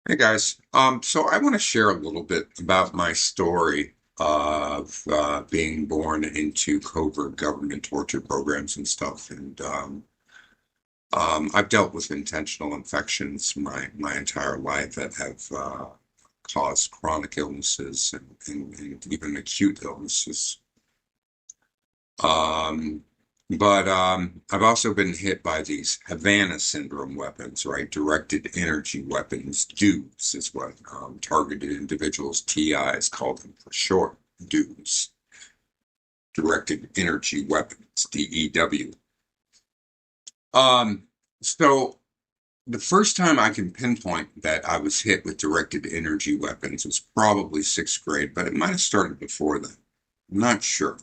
Hey guys, so I want to share a little bit about my story of being born into covert government torture programs and stuff, and I've dealt with intentional infections my entire life that have caused chronic illnesses and even acute illnesses. Um, but I've also been hit by these Havana syndrome weapons, right? Directed energy weapons, DEWs is what targeted individuals, TIs call them for short, DEWs, directed energy weapons, DEW. Um, so the first time I can pinpoint that I was hit with directed energy weapons was probably sixth grade, but it might have started before then. I'm not sure.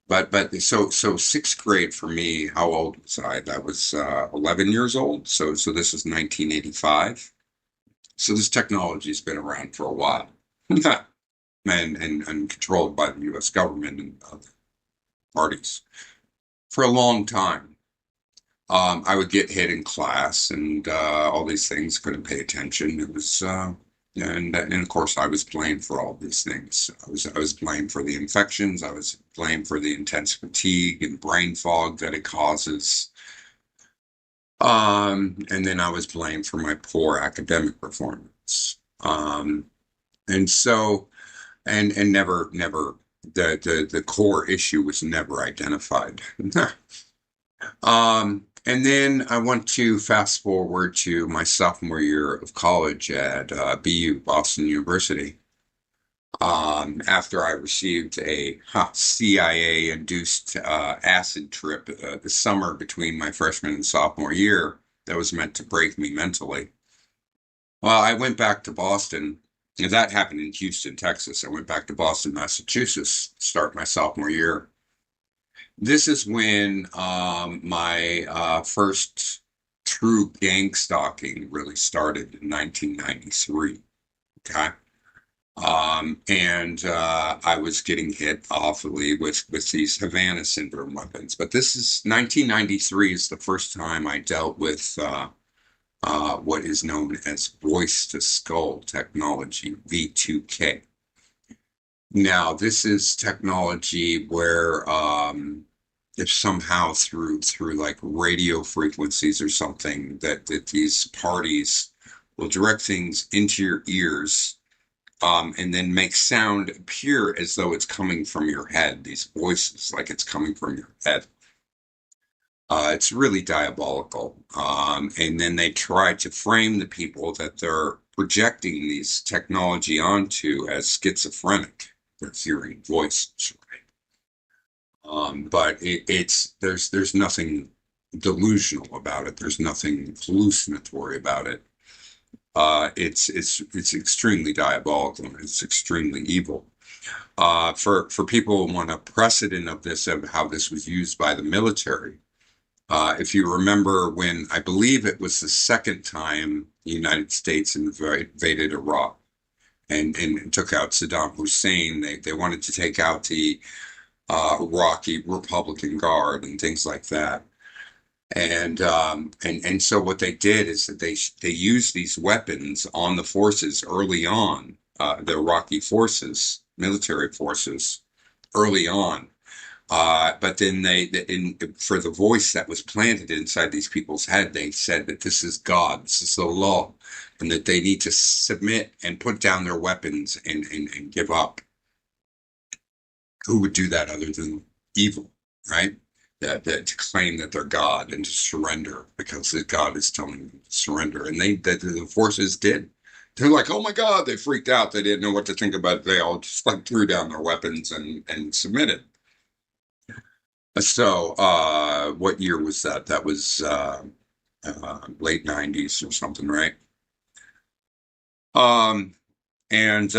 But so sixth grade for me, how old was I? That was 11 years old. So this is 1985. So this technology's been around for a while, and controlled by the U.S. government and other parties for a long time. I would get hit in class and all these things, couldn't pay attention. It was and of course I was blamed for all these things. I was blamed for the infections. I was blamed for the intense fatigue and brain fog that it causes. And then I was blamed for my poor academic performance. And so and never the core issue was never identified. And then I want to fast forward to my sophomore year of college at BU, Boston University. After I received a CIA-induced acid trip the summer between my freshman and sophomore year that was meant to break me mentally. Well, I went back to Boston. And that happened in Houston, Texas. I went back to Boston, Massachusetts, to start my sophomore year. This is when my first true gang stalking really started in 1993. Okay. And I was getting hit awfully with these Havana syndrome weapons. But this is 1993 is the first time I dealt with what is known as voice to skull technology, V2K. Now, this is technology where if somehow through like radio frequencies or something that these parties will direct things into your ears and then make sound appear as though it's coming from your head, these voices like it's coming from your head. It's really diabolical. And then they try to frame the people that they're projecting these technology onto as schizophrenic. They're hearing voices, right? But it's there's nothing delusional about it. There's nothing hallucinatory about it. It's extremely diabolical. It's extremely evil. For people who want a precedent of this, of how this was used by the military. If you remember when I believe it was the second time the United States invaded Iraq and took out Saddam Hussein, they wanted to take out the Iraqi Republican Guard and things like that. And so what they did is that they used these weapons on the forces early on, the Iraqi forces, military forces early on. But then for the voice that was planted inside these people's head, they said that this is God, this is the law, and that they need to submit and put down their weapons and give up. Who would do that other than evil, right? That to claim that they're God and to surrender because God is telling them to surrender. And the forces did. They're like, oh my God, they freaked out. They didn't know what to think about it. They all just like threw down their weapons and submitted. So, what year was that? That was late 90s or something, right? Um, and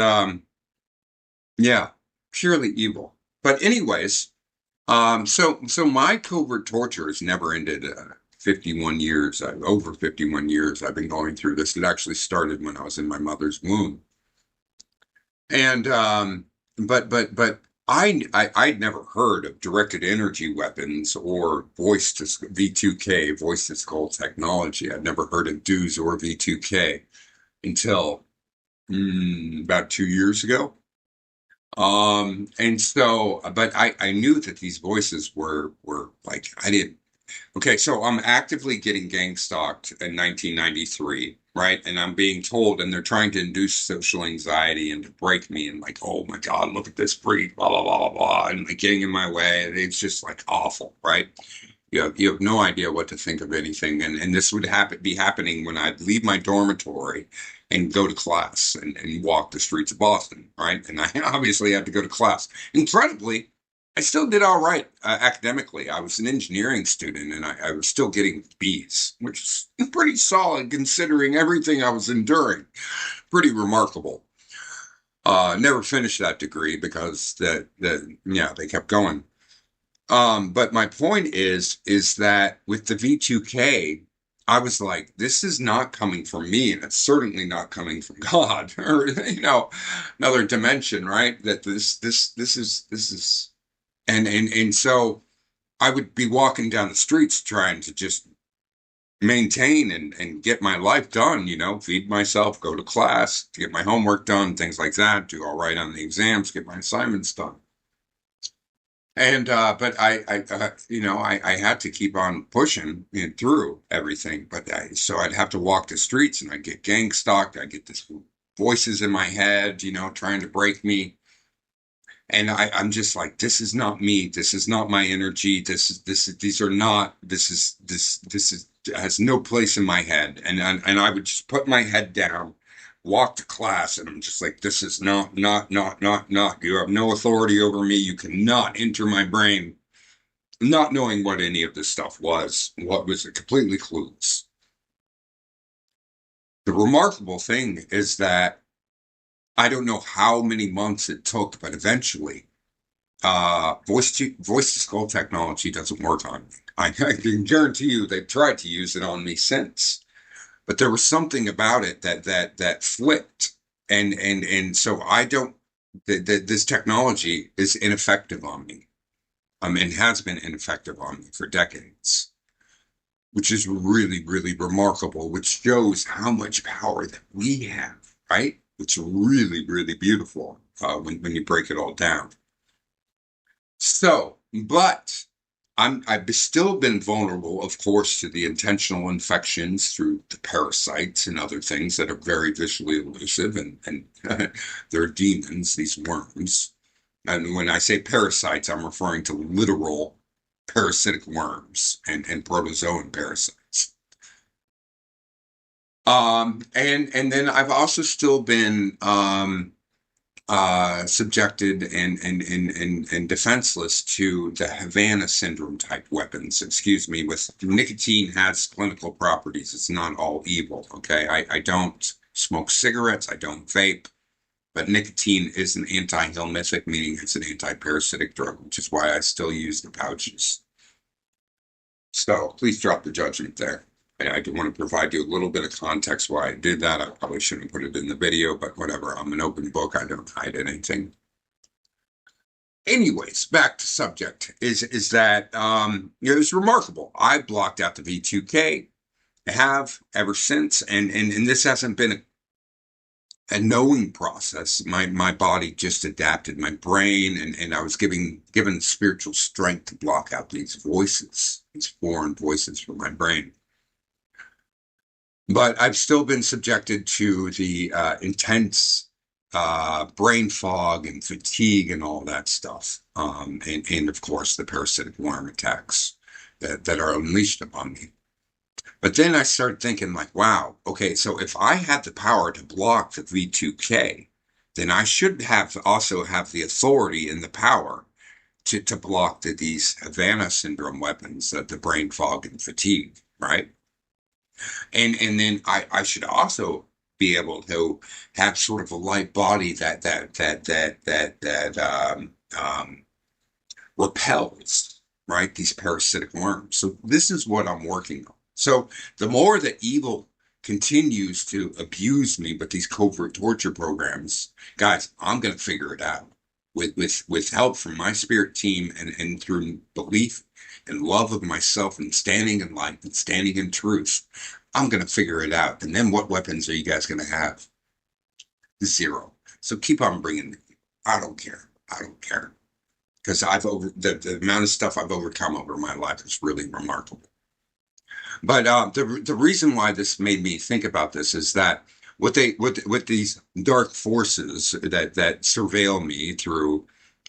yeah, purely evil. But anyways, so my covert torture has never ended. 51 years, over 51 years, I've been going through this. It actually started when I was in my mother's womb. And but I'd never heard of directed energy weapons or voice to V2K, voice to skull technology. I'd never heard of DEWs or V2K. until about 2 years ago. And so, but I knew that these voices were like, I didn't. Okay, so I'm actively getting gang stalked in 1993, right? And I'm being told, and they're trying to induce social anxiety and to break me, and like, oh my God, look at this freak, blah blah blah blah blah, and like getting in my way. And it's just like awful, right? You have no idea what to think of anything, and this would be happening when I'd leave my dormitory and go to class and walk the streets of Boston, right? And I obviously had to go to class. Incredibly, I still did all right academically. I was an engineering student and I was still getting B's, which is pretty solid considering everything I was enduring. Pretty remarkable. Never finished that degree because yeah, they kept going. But my point is that with the V2K, I was like, this is not coming from me, and it's certainly not coming from God or another dimension, right? That this is and so I would be walking down the streets trying to just maintain and get my life done, feed myself, go to class, to get my homework done, things like that, do all right on the exams, get my assignments done. And but I had to keep on pushing through everything. But so I'd have to walk the streets and I'd get gang stalked. I'd get this voices in my head, trying to break me. And I'm just like, this is not me. This is not my energy. These are not, this is, has no place in my head. And I would just put my head down, walk to class, and I'm just like, this is not. You have no authority over me. You cannot enter my brain. Not knowing what any of this stuff was, what was it, completely clueless. The remarkable thing is that I don't know how many months it took, but eventually voice to skull technology doesn't work on me. I can guarantee you they've tried to use it on me since, but there was something about it that flipped, and so I don't. This technology is ineffective on me, and has been ineffective on me for decades, which is really really remarkable, which shows how much power that we have, right? It's really really beautiful when you break it all down. So, but I've still been vulnerable, of course, to the intentional infections through the parasites and other things that are very visually elusive, and they're demons, these worms. And when I say parasites, I'm referring to literal parasitic worms and protozoan parasites. And then I've also still been subjected and defenseless to the Havana syndrome type weapons. Excuse me, with nicotine has clinical properties. It's not all evil. Okay. I don't smoke cigarettes. I don't vape, but nicotine is an anti-helminthic, meaning it's an anti-parasitic drug, which is why I still use the pouches. So please drop the judgment there. I do want to provide you a little bit of context why I did that. I probably shouldn't put it in the video, but whatever. I'm an open book. I don't hide anything. Anyways, back to subject is that it's remarkable. I blocked out the V2K. I have ever since, and this hasn't been a knowing process. My body just adapted, my brain, and I was given spiritual strength to block out these voices, these foreign voices from my brain. But I've still been subjected to the intense brain fog and fatigue and all that stuff. And of course, the parasitic worm attacks that are unleashed upon me. But then I started thinking, like, wow, okay, so if I had the power to block the V2K, then I should also have the authority and the power to block these Havana syndrome weapons, the brain fog and fatigue, right? And then I should also be able to have sort of a light body that repels, right, these parasitic worms. So this is what I'm working on. So the more that evil continues to abuse me with these covert torture programs, guys, I'm going to figure it out with help from my spirit team and through belief and love of myself and standing in light and standing in truth. I'm going to figure it out. And then what weapons are you guys going to have? Zero. So keep on bringing it. I don't care. I don't care. Because the amount of stuff I've overcome over my life is really remarkable. But the reason why this made me think about this is that what these dark forces that surveil me through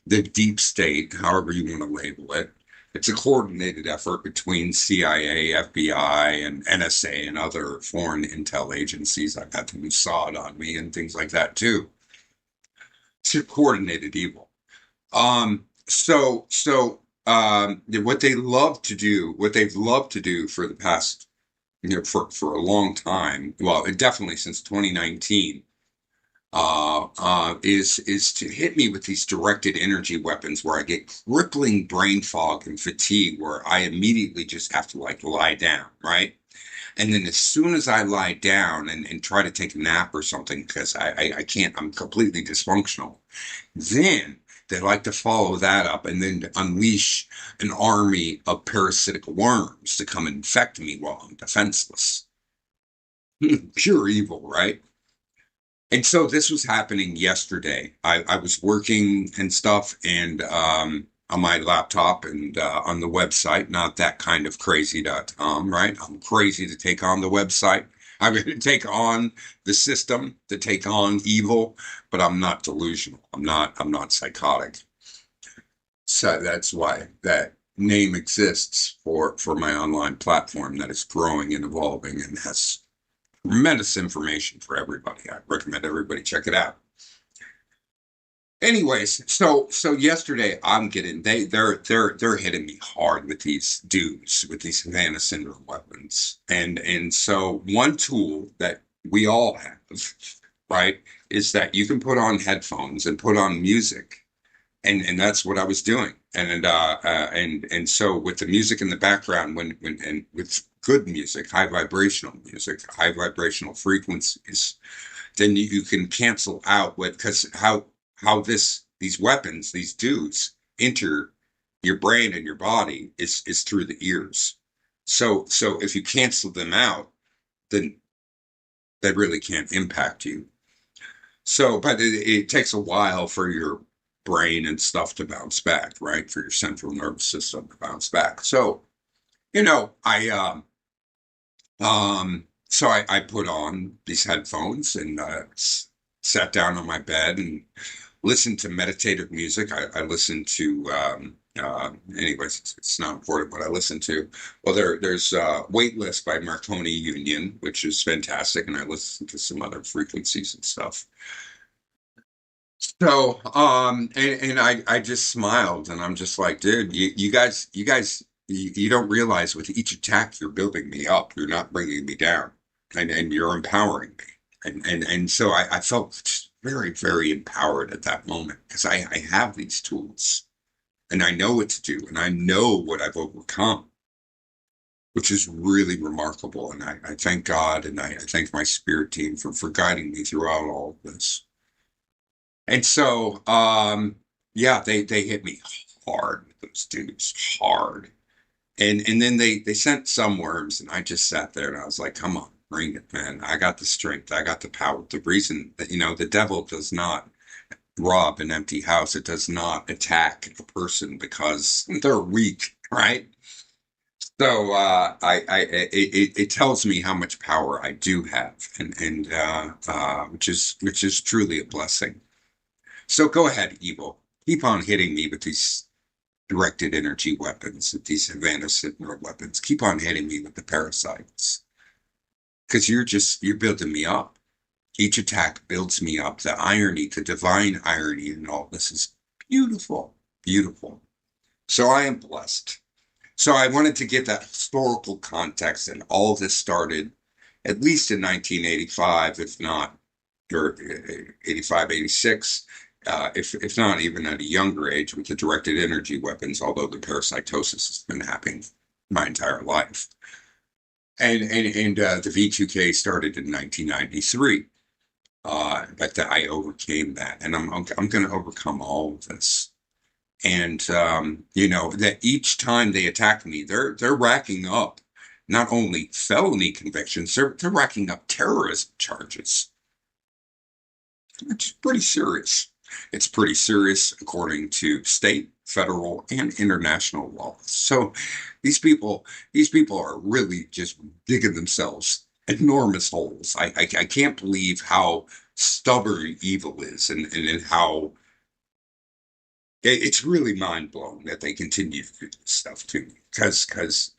the deep state, however you want to label it, it's a coordinated effort between CIA, FBI, and NSA and other foreign intel agencies. I've had the Mossad on me and things like that too. It's a coordinated evil. What they love to do, what they've loved to do for the past, for a long time, well, definitely since 2019, is to hit me with these directed energy weapons where I get crippling brain fog and fatigue, where I immediately just have to like lie down, right? And then as soon as I lie down and try to take a nap or something, because I can't, I'm completely dysfunctional, then they like to follow that up and then to unleash an army of parasitic worms to come infect me while I'm defenseless. Pure evil, right? And so this was happening yesterday. I was working and stuff and on my laptop and on the website, not that kind of crazy.com, right? I'm crazy to take on the website. I'm going to take on the system, to take on evil, but I'm not delusional. I'm not psychotic. So that's why that name exists for my online platform that is growing and evolving and has tremendous information for everybody. I recommend everybody check it out. Anyways, so yesterday I'm getting they're hitting me hard with these dudes with these Havana syndrome weapons, and so one tool that we all have, right, is that you can put on headphones and put on music, and that's what I was doing, and so with the music in the background when and with good music, high vibrational frequencies, then you can cancel out what because how these weapons, these dudes enter your brain and your body is through the ears. So if you cancel them out, then they really can't impact you. So, but it takes a while for your brain and stuff to bounce back, right? For your central nervous system to bounce back. So, I I put on these headphones and sat down on my bed and listened to meditative music. I listened to anyways, it's not important what I listen to. Well, there's Weightless by Marconi Union, which is fantastic, and I listen to some other frequencies and stuff. So, and I just smiled and I'm just like, dude, you don't realize with each attack you're building me up. You're not bringing me down and you're empowering me. And so I felt very, very empowered at that moment because I have these tools and I know what to do and I know what I've overcome, which is really remarkable. And I thank God and I thank my spirit team for guiding me throughout all of this. And so, yeah, they hit me hard, those dudes, hard. And then they sent some worms, and I just sat there and I was like, come on, bring it, man. I got the strength, I got the power. The reason that, the devil does not rob an empty house, it does not attack a person because they're weak, right? So it tells me how much power I do have, and which is truly a blessing. So go ahead, evil. Keep on hitting me with these directed energy weapons, with these Havana Syndrome weapons. Keep on hitting me with the parasites. Because you're building me up. Each attack builds me up. The irony, the divine irony in all this is beautiful. Beautiful. So I am blessed. So I wanted to give that historical context, and all this started at least in 1985, if not, or 85, 86. If not even at a younger age with the directed energy weapons, although the parasitosis has been happening my entire life. And the V2K started in 1993. But I overcame that, and I'm going to overcome all of this. And that each time they attack me, they're racking up not only felony convictions, they're racking up terrorism charges. It's pretty serious. It's pretty serious according to state, federal, and international law. So these people are really just digging themselves enormous holes. I can't believe how stubborn evil is, and how it's really mind blowing that they continue to do this stuff to me. Because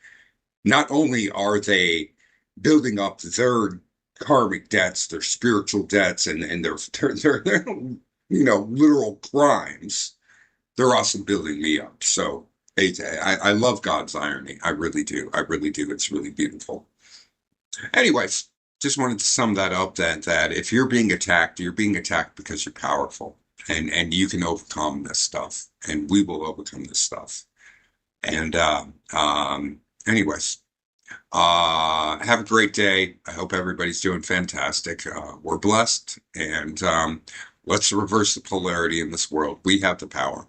not only are they building up their karmic debts, their spiritual debts, and their literal crimes, they're also building me up. So I love God's irony. I really do. I really do. It's really beautiful. Anyways, just wanted to sum that up. That if you're being attacked because you're powerful, and you can overcome this stuff, and we will overcome this stuff. And anyways. Have a great day. I hope everybody's doing fantastic. We're blessed, and let's reverse the polarity in this world. We have the power.